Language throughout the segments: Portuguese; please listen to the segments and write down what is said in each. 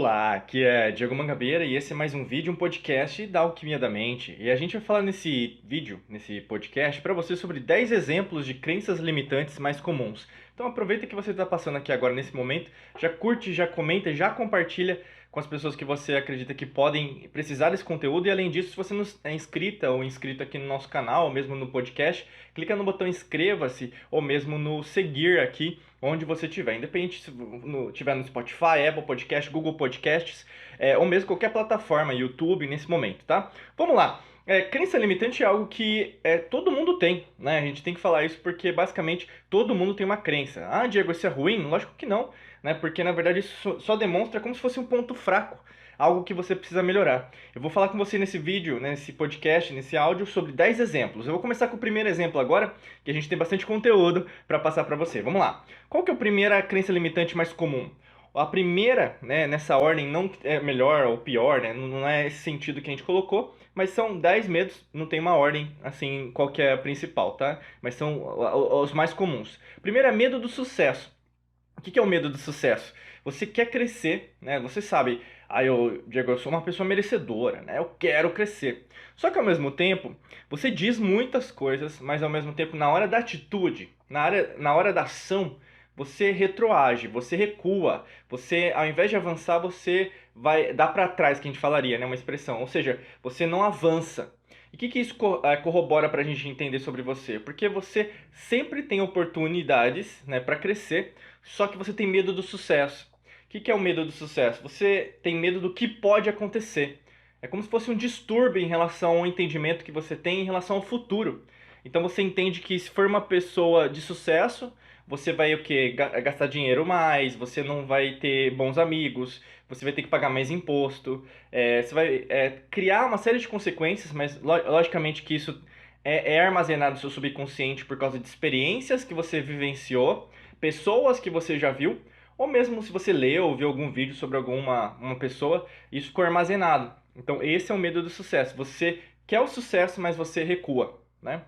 Olá, aqui é Diego Mangabeira e esse é mais um vídeo, um podcast da Alquimia da Mente. E a gente vai falar nesse vídeo, nesse podcast, para você sobre 10 exemplos de crenças limitantes mais comuns. Então aproveita que você está passando aqui agora nesse momento, já curte, já comenta, já compartilha com as pessoas que você acredita que podem precisar desse conteúdo. E além disso, se você não é inscrita ou inscrito aqui no nosso canal, ou mesmo no podcast, clica no botão inscreva-se ou mesmo no seguir aqui onde você estiver, independente se estiver no Spotify, Apple Podcast, Google Podcasts, ou mesmo qualquer plataforma, YouTube, nesse momento, tá? Vamos lá. Crença limitante é algo que todo mundo tem, né? A gente tem que falar isso porque basicamente todo mundo tem uma crença. Ah, Diego, isso é ruim? Lógico que não, né? Porque na verdade isso só demonstra como se fosse um ponto fraco, algo que você precisa melhorar. Eu vou falar com você nesse vídeo, nesse podcast, nesse áudio, sobre 10 exemplos. Eu vou começar com o primeiro exemplo agora, que a gente tem bastante conteúdo para passar para você. Vamos lá. Qual que é a primeira crença limitante mais comum? A primeira, né, nessa ordem, não é melhor ou pior, né, não é esse sentido que a gente colocou, mas são 10 medos, não tem uma ordem, assim, qual que é a principal, tá? Mas são os mais comuns. Primeiro é medo do sucesso. O que é o medo do sucesso? Você quer crescer, né? Você sabe, Diego, eu sou uma pessoa merecedora, né? Eu quero crescer. Só que ao mesmo tempo, você diz muitas coisas, mas ao mesmo tempo, na hora da atitude, na hora da ação, você retroage, você recua. Você, ao invés de avançar, você vai dar para trás, que a gente falaria, né? Uma expressão. Ou seja, você não avança. E o que isso corrobora para a gente entender sobre você? Porque você sempre tem oportunidades, né, para crescer, só que você tem medo do sucesso. O que é o medo do sucesso? Você tem medo do que pode acontecer. É como se fosse um distúrbio em relação ao entendimento que você tem em relação ao futuro. Então você entende que se for uma pessoa de sucesso, você vai o quê? Gastar dinheiro mais, você não vai ter bons amigos, você vai ter que pagar mais imposto, você vai criar uma série de consequências, mas logicamente que isso é armazenado no seu subconsciente por causa de experiências que você vivenciou, pessoas que você já viu, ou mesmo se você leu ou viu algum vídeo sobre uma pessoa, isso ficou armazenado. Então esse é o medo do sucesso. Você quer o sucesso, mas você recua, né?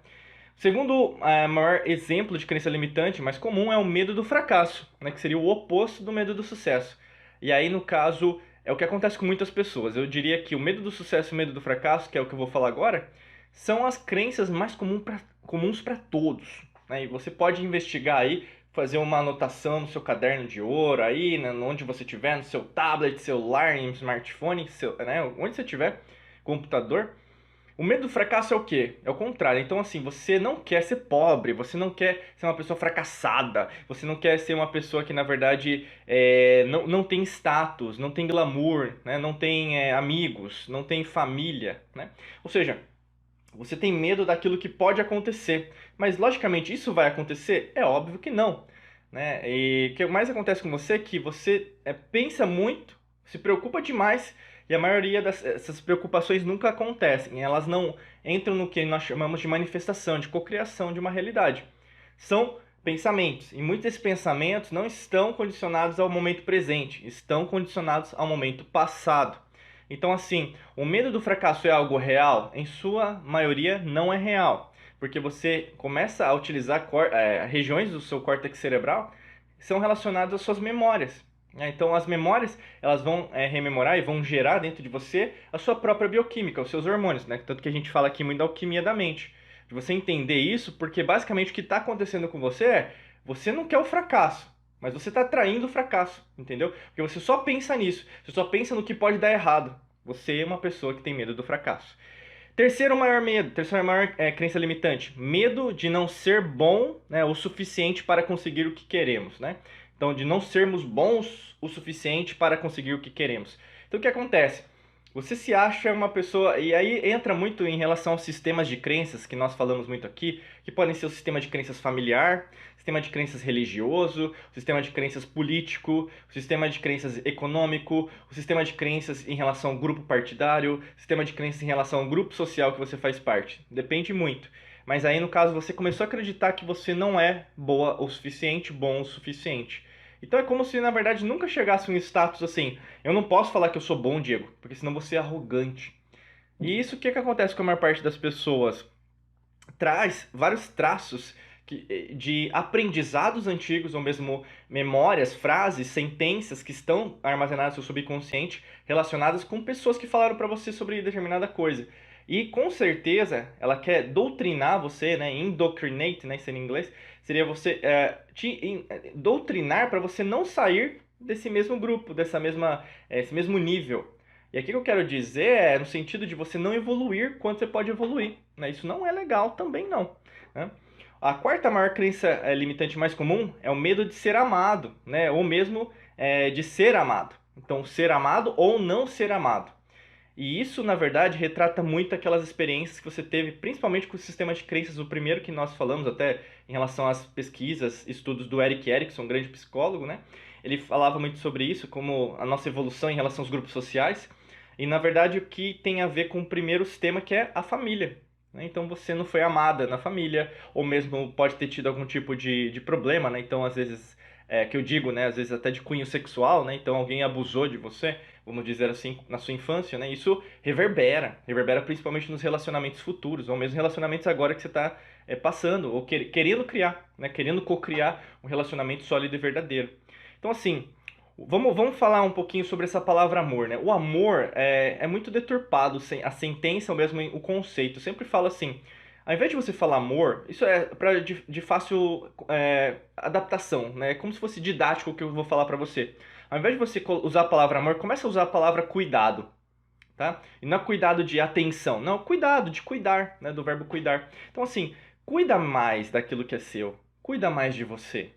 Segundo maior exemplo de crença limitante mais comum é o medo do fracasso, né, que seria o oposto do medo do sucesso. E aí, no caso, é o que acontece com muitas pessoas. Eu diria que o medo do sucesso e o medo do fracasso, que é o que eu vou falar agora, são as crenças mais comuns para todos, né? E você pode investigar aí, fazer uma anotação no seu caderno de ouro aí, né, onde você estiver, no seu tablet, celular, em smartphone, né, onde você estiver, computador. O medo do fracasso é o quê? É o contrário. Então, assim, você não quer ser pobre, você não quer ser uma pessoa fracassada, você não quer ser uma pessoa que, na verdade, não tem status, não tem glamour, né? Não tem amigos, não tem família, né? Ou seja, você tem medo daquilo que pode acontecer. Mas, logicamente, isso vai acontecer? É óbvio que não, né? E o que mais acontece com você é que você pensa muito, se preocupa demais e a maioria dessas preocupações nunca acontecem. Elas não entram no que nós chamamos de manifestação, de cocriação de uma realidade. São pensamentos. E muitos desses pensamentos não estão condicionados ao momento presente, estão condicionados ao momento passado. Então, assim, o medo do fracasso é algo real? Em sua maioria, não é real. Porque você começa a utilizar regiões do seu córtex cerebral que são relacionadas às suas memórias. Então, as memórias elas vão rememorar e vão gerar dentro de você a sua própria bioquímica, os seus hormônios, né? Tanto que a gente fala aqui muito da alquimia da mente. De você entender isso, porque basicamente o que está acontecendo com você é você não quer o fracasso, mas você está atraindo o fracasso, entendeu? Porque você só pensa nisso, você só pensa no que pode dar errado. Você é uma pessoa que tem medo do fracasso. Terceiro maior medo, terceira maior crença limitante, medo de não ser bom, né, o suficiente para conseguir o que queremos, né? Então, de não sermos bons o suficiente para conseguir o que queremos. Então, o que acontece? Você se acha uma pessoa, e aí entra muito em relação aos sistemas de crenças que nós falamos muito aqui, que podem ser o sistema de crenças familiar, sistema de crenças religioso, o sistema de crenças político, o sistema de crenças econômico, o sistema de crenças em relação ao grupo partidário, o sistema de crenças em relação ao grupo social que você faz parte. Depende muito. Mas aí, no caso, você começou a acreditar que você não é boa o suficiente, bom o suficiente. Então é como se, na verdade, nunca chegasse um status assim, eu não posso falar que eu sou bom, Diego, porque senão você é arrogante. E isso o que acontece com a maior parte das pessoas? Traz vários traços de aprendizados antigos, ou mesmo memórias, frases, sentenças que estão armazenadas no seu subconsciente relacionadas com pessoas que falaram para você sobre determinada coisa. E com certeza ela quer doutrinar você, né, indoctrinate, né, em inglês, seria você doutrinar para você não sair desse mesmo grupo, esse mesmo nível. E aqui que eu quero dizer é no sentido de você não evoluir quanto você pode evoluir, né? Isso não é legal também não, né? A quarta maior crença limitante mais comum é o medo de ser amado, né? Ou mesmo de ser amado. Então, ser amado ou não ser amado. E isso, na verdade, retrata muito aquelas experiências que você teve, principalmente com o sistema de crenças, o primeiro que nós falamos, até em relação às pesquisas, estudos do Erik Erikson, um grande psicólogo, né? Ele falava muito sobre isso, como a nossa evolução em relação aos grupos sociais. E, na verdade, o que tem a ver com o primeiro sistema, que é a família. Né? Então, você não foi amada na família, ou mesmo pode ter tido algum tipo de problema, né? Então, às vezes, que eu digo, né? Às vezes até de cunho sexual, né? Então, alguém abusou de você, vamos dizer assim, na sua infância, né? Isso reverbera principalmente nos relacionamentos futuros, ou mesmo relacionamentos agora que você está passando, ou querendo criar, né? Querendo co-criar um relacionamento sólido e verdadeiro. Então, assim, vamos falar um pouquinho sobre essa palavra amor, né? O amor é muito deturpado, a sentença ou mesmo o conceito. Eu sempre falo assim, ao invés de você falar amor, isso é de fácil adaptação, né? É como se fosse didático o que eu vou falar para você. Ao invés de você usar a palavra amor, comece a usar a palavra cuidado, tá? E não é cuidado de atenção, não, cuidado, de cuidar, né? Do verbo cuidar. Então, assim, cuida mais daquilo que é seu, cuida mais de você,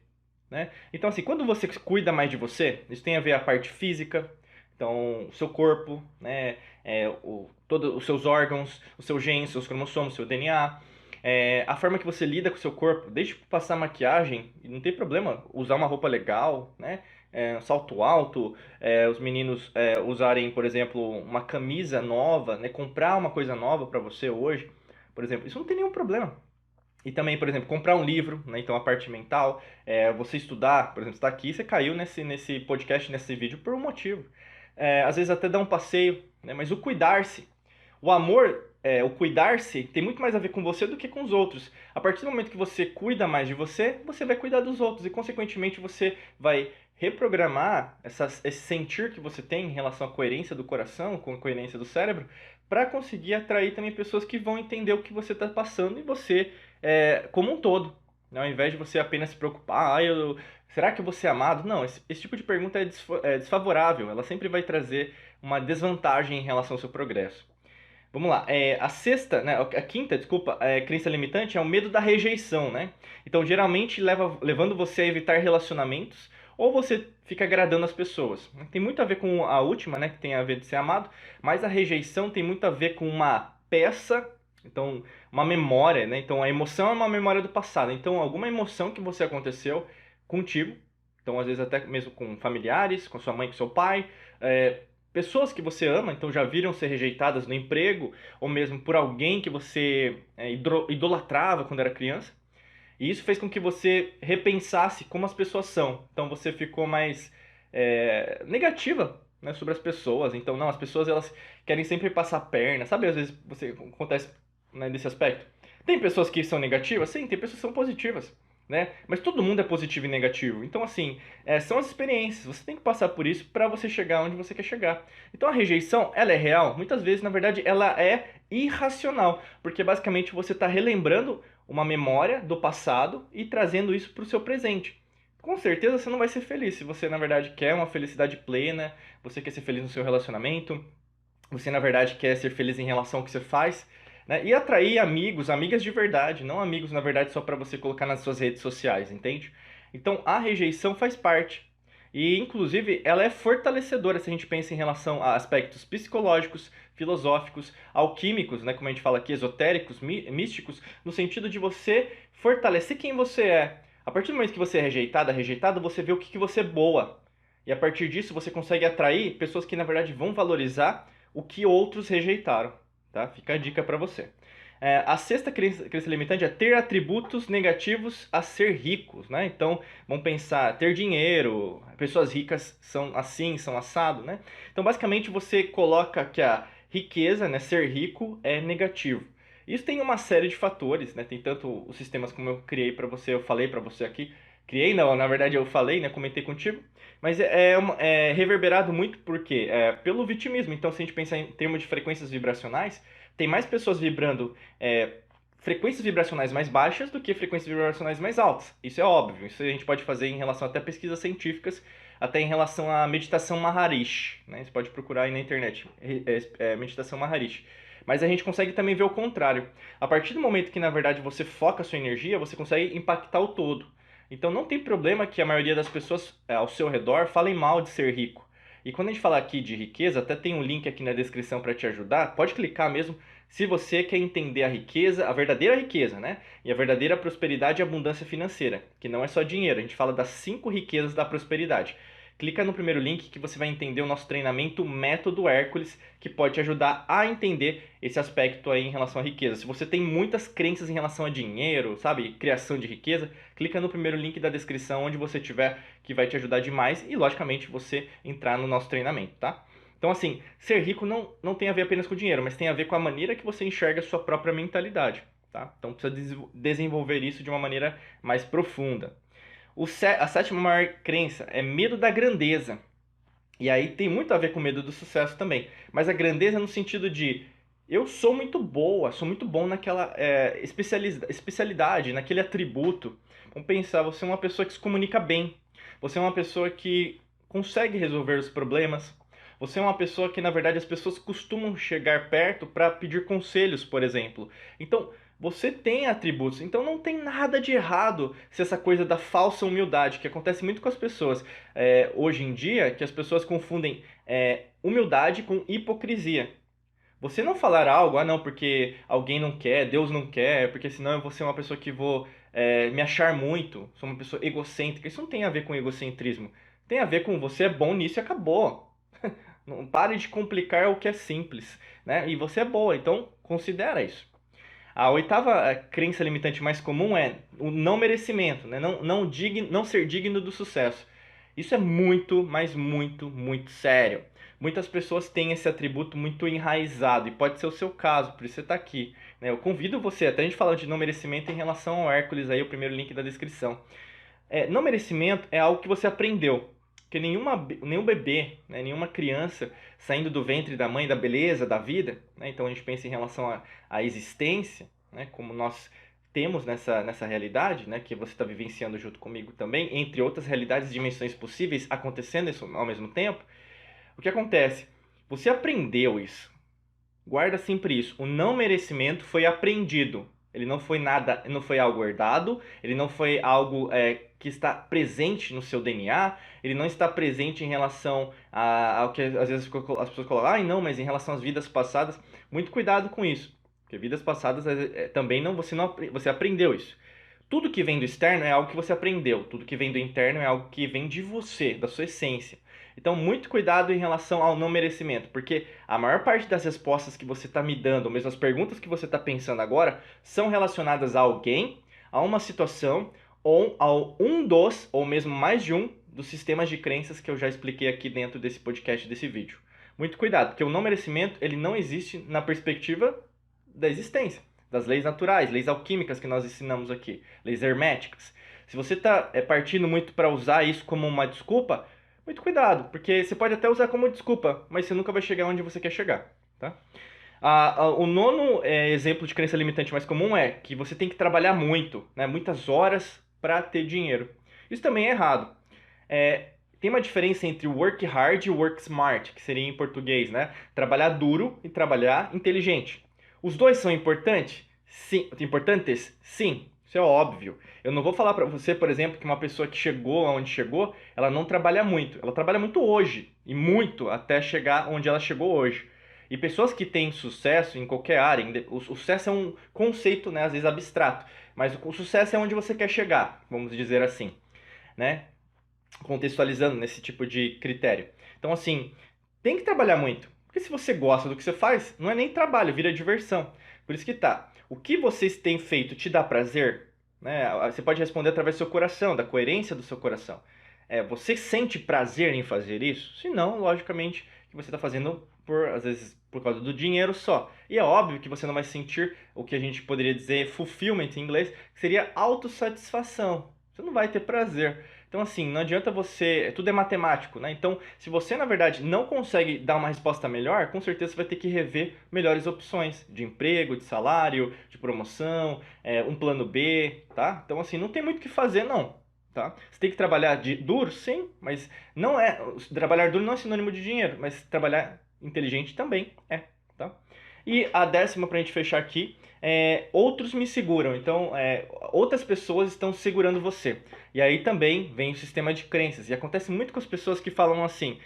né? Então, assim, quando você cuida mais de você, isso tem a ver a parte física, então, o seu corpo, né? Todos os seus órgãos, os seus genes, seus cromossomos, seu DNA, a forma que você lida com o seu corpo, desde passar maquiagem, não tem problema, usar uma roupa legal, né? Salto alto, os meninos usarem, por exemplo, uma camisa nova, né? Comprar uma coisa nova para você hoje, por exemplo, isso não tem nenhum problema. E também, por exemplo, comprar um livro, né? Então a parte mental, você estudar, por exemplo, você está aqui, você caiu nesse podcast, nesse vídeo por um motivo. Às vezes até dar um passeio, né? Mas o cuidar-se, o amor, o cuidar-se tem muito mais a ver com você do que com os outros. A partir do momento que você cuida mais de você, você vai cuidar dos outros e, consequentemente, você vai reprogramar esse sentir que você tem em relação à coerência do coração, com a coerência do cérebro, para conseguir atrair também pessoas que vão entender o que você está passando e você como um todo. Né? Ao invés de você apenas se preocupar, será que eu vou ser amado? Não, esse tipo de pergunta é desfavorável. Ela sempre vai trazer uma desvantagem em relação ao seu progresso. Vamos lá, a quinta, desculpa, crença limitante é o medo da rejeição, né? Então, geralmente, levando você a evitar relacionamentos ou você fica agradando as pessoas. Tem muito a ver com a última, né, que tem a ver de ser amado, mas a rejeição tem muito a ver com uma peça, então, uma memória, né? Então, a emoção é uma memória do passado. Então, alguma emoção que você aconteceu contigo, então, às vezes até mesmo com familiares, com sua mãe, com seu pai, pessoas que você ama, então já viram ser rejeitadas no emprego, ou mesmo por alguém que você idolatrava quando era criança. E isso fez com que você repensasse como as pessoas são. Então você ficou mais negativa, né, sobre as pessoas. Então, não, as pessoas elas querem sempre passar a perna. Sabe, às vezes acontece, né, nesse aspecto. Tem pessoas que são negativas? Sim, tem pessoas que são positivas. Né? Mas todo mundo é positivo e negativo. Então, assim, são as experiências. Você tem que passar por isso para você chegar onde você quer chegar. Então, a rejeição, ela é real? Muitas vezes, na verdade, ela é irracional. Porque, basicamente, você está relembrando uma memória do passado e trazendo isso para o seu presente. Com certeza, você não vai ser feliz. Se você, na verdade, quer uma felicidade plena, você quer ser feliz no seu relacionamento, você, na verdade, quer ser feliz em relação ao que você faz, né? E atrair amigos, amigas de verdade, não amigos, na verdade, só para você colocar nas suas redes sociais, entende? Então, a rejeição faz parte. E, inclusive, ela é fortalecedora se a gente pensa em relação a aspectos psicológicos, filosóficos, alquímicos, né? Como a gente fala aqui, esotéricos, místicos, no sentido de você fortalecer quem você é. A partir do momento que você é rejeitado, você vê o que você é boa. E a partir disso, você consegue atrair pessoas que, na verdade, vão valorizar o que outros rejeitaram. Tá? Fica a dica para você. A sexta crença limitante é ter atributos negativos a ser ricos, né? Então, vamos pensar, ter dinheiro, pessoas ricas são assim, são assado, né? Então, basicamente, você coloca que a riqueza, né, ser rico, é negativo. Isso tem uma série de fatores, né? Tem tanto os sistemas como eu criei para você, eu falei para você aqui. Criei, não, na verdade eu falei, né? Comentei contigo. Mas é reverberado muito porque pelo vitimismo. Então, se a gente pensar em termos de frequências vibracionais, tem mais pessoas vibrando frequências vibracionais mais baixas do que frequências vibracionais mais altas. Isso é óbvio. Isso a gente pode fazer em relação até a pesquisas científicas, até em relação à meditação Maharishi, né? Você pode procurar aí na internet, meditação Maharishi. Mas a gente consegue também ver o contrário. A partir do momento que, na verdade, você foca a sua energia, você consegue impactar o todo. Então não tem problema que a maioria das pessoas ao seu redor falem mal de ser rico. E quando a gente fala aqui de riqueza, até tem um link aqui na descrição para te ajudar. Pode clicar mesmo se você quer entender a riqueza, a verdadeira riqueza, né? E a verdadeira prosperidade e abundância financeira, que não é só dinheiro. A gente fala das 5 riquezas da prosperidade. Clica no primeiro link que você vai entender o nosso treinamento Método Hércules, que pode te ajudar a entender esse aspecto aí em relação à riqueza. Se você tem muitas crenças em relação a dinheiro, sabe, criação de riqueza, clica no primeiro link da descrição onde você tiver, que vai te ajudar demais e, logicamente, você entrar no nosso treinamento, tá? Então, assim, ser rico não tem a ver apenas com dinheiro, mas tem a ver com a maneira que você enxerga a sua própria mentalidade, tá? Então, precisa desenvolver isso de uma maneira mais profunda. A sétima maior crença é medo da grandeza. E aí tem muito a ver com medo do sucesso também. Mas a grandeza no sentido de eu sou muito boa, sou muito bom naquela especialidade, naquele atributo. Vamos pensar, você é uma pessoa que se comunica bem. Você é uma pessoa que consegue resolver os problemas. Você é uma pessoa que, na verdade, as pessoas costumam chegar perto para pedir conselhos, por exemplo. Então, você tem atributos, então não tem nada de errado se essa coisa da falsa humildade, que acontece muito com as pessoas hoje em dia, que as pessoas confundem humildade com hipocrisia. Você não falar algo, não, porque alguém não quer, Deus não quer, porque senão eu vou ser uma pessoa que vou me achar muito, sou uma pessoa egocêntrica. Isso não tem a ver com egocentrismo. Tem a ver com você é bom nisso e acabou. Não pare de complicar o que é simples, né? E você é boa, então considera isso. A oitava crença limitante mais comum é o não merecimento, né? Não ser digno do sucesso. Isso é muito, mas muito, muito sério. Muitas pessoas têm esse atributo muito enraizado, e pode ser o seu caso, por isso você está aqui, né? Eu convido você, até a gente falando de não merecimento em relação ao Hércules, aí o primeiro link da descrição. Não merecimento é algo que você aprendeu. Porque nenhum bebê, né, nenhuma criança saindo do ventre da mãe, da beleza, da vida, né, então a gente pensa em relação à existência, né, como nós temos nessa realidade, né, que você está vivenciando junto comigo também, entre outras realidades e dimensões possíveis acontecendo isso ao mesmo tempo. O que acontece? Você aprendeu isso. Guarda sempre isso. O não merecimento foi aprendido. Ele não foi nada, não foi algo herdado, ele não foi algo que está presente no seu DNA, ele não está presente em relação ao que às vezes as pessoas colocam, não, mas em relação às vidas passadas, muito cuidado com isso, porque vidas passadas também você aprendeu isso. Tudo que vem do externo é algo que você aprendeu, tudo que vem do interno é algo que vem de você, da sua essência. Então, muito cuidado em relação ao não merecimento, porque a maior parte das respostas que você está me dando, ou mesmo as perguntas que você está pensando agora, são relacionadas a alguém, a uma situação, ou a ou mesmo mais de um, dos sistemas de crenças que eu já expliquei aqui dentro desse podcast, desse vídeo. Muito cuidado, porque o não merecimento, ele não existe na perspectiva da existência, das leis naturais, leis alquímicas que nós ensinamos aqui, leis herméticas. Se você está partindo muito para usar isso como uma desculpa, muito cuidado, porque você pode até usar como desculpa, mas você nunca vai chegar onde você quer chegar, tá? O nono exemplo de crença limitante mais comum é que você tem que trabalhar muito, né, muitas horas para ter dinheiro. Isso também é errado. Tem uma diferença entre work hard e work smart, que seria em português, né? Trabalhar duro e trabalhar inteligente. Os dois são importantes? Sim. Importantes? Sim. Isso é óbvio. Eu não vou falar para você, por exemplo, que uma pessoa que chegou aonde chegou, ela não trabalha muito. Ela trabalha muito hoje, e muito até chegar onde ela chegou hoje. E pessoas que têm sucesso em qualquer área, o sucesso é um conceito, né, às vezes abstrato, mas o sucesso é onde você quer chegar, vamos dizer assim, né? Contextualizando nesse tipo de critério. Então, assim, tem que trabalhar muito. Porque se você gosta do que você faz, não é nem trabalho, vira diversão. Por isso que tá. O que vocês têm feito te dá prazer? Né? Você pode responder através do seu coração, da coerência do seu coração. Você sente prazer em fazer isso? Se não, logicamente, que você está fazendo às vezes, por causa do dinheiro só. E é óbvio que você não vai sentir o que a gente poderia dizer fulfillment em inglês, que seria autossatisfação. Você não vai ter prazer. Então, assim, não adianta você. Tudo é matemático, né? Então, se você, na verdade, não consegue dar uma resposta melhor, com certeza você vai ter que rever melhores opções de emprego, de salário, de promoção, um plano B, tá? Então, assim, não tem muito o que fazer, não. Tá? Você tem que trabalhar duro, sim, mas não é. Trabalhar duro não é sinônimo de dinheiro, mas trabalhar inteligente também é, tá? E a décima, pra gente fechar aqui, outros me seguram. Então, outras pessoas estão segurando você. E aí também vem o sistema de crenças. E acontece muito com as pessoas que falam assim: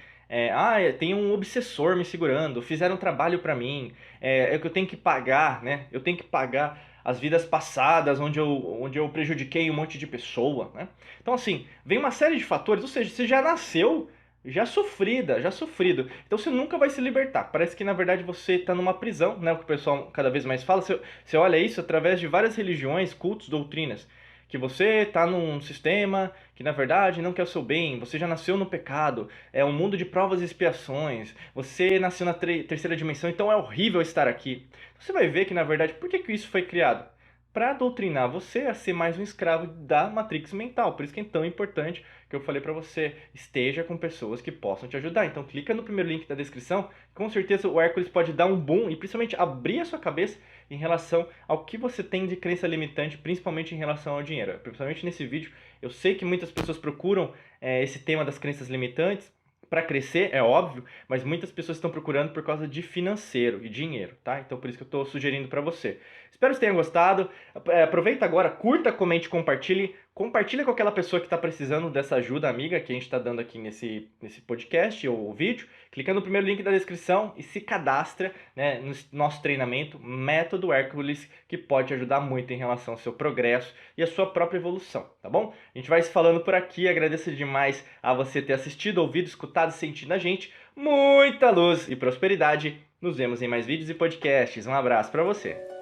tem um obsessor me segurando, fizeram um trabalho pra mim, que eu tenho que pagar, né? Eu tenho que pagar as vidas passadas onde eu prejudiquei um monte de pessoa, né? Então, assim, vem uma série de fatores, ou seja, você já nasceu já sofrida, já sofrido. Então você nunca vai se libertar. Parece que na verdade você está numa prisão, né? O que o pessoal cada vez mais fala. Você olha isso através de várias religiões, cultos, doutrinas. Que você está num sistema que na verdade não quer o seu bem, você já nasceu no pecado, é um mundo de provas e expiações, você nasceu na terceira dimensão, então é horrível estar aqui. Você vai ver que na verdade, por que isso foi criado? Para doutrinar você a ser mais um escravo da matrix mental. Por isso que é tão importante que eu falei para você, esteja com pessoas que possam te ajudar. Então clica no primeiro link da descrição, com certeza o Hércules pode dar um boom e principalmente abrir a sua cabeça em relação ao que você tem de crença limitante, principalmente em relação ao dinheiro. Principalmente nesse vídeo, eu sei que muitas pessoas procuram esse tema das crenças limitantes para crescer, é óbvio, mas muitas pessoas estão procurando por causa de financeiro e dinheiro, tá? Então por isso que eu estou sugerindo para você. Espero que você tenha gostado. Aproveita agora, curta, comente, compartilhe. Compartilha com aquela pessoa que está precisando dessa ajuda amiga que a gente está dando aqui nesse podcast ou vídeo. Clica no primeiro link da descrição e se cadastra, né, no nosso treinamento Método Hércules, que pode ajudar muito em relação ao seu progresso e a sua própria evolução, tá bom? A gente vai se falando por aqui. Agradeço demais a você ter assistido, ouvido, escutado e sentido a gente. Muita luz e prosperidade. Nos vemos em mais vídeos e podcasts. Um abraço para você.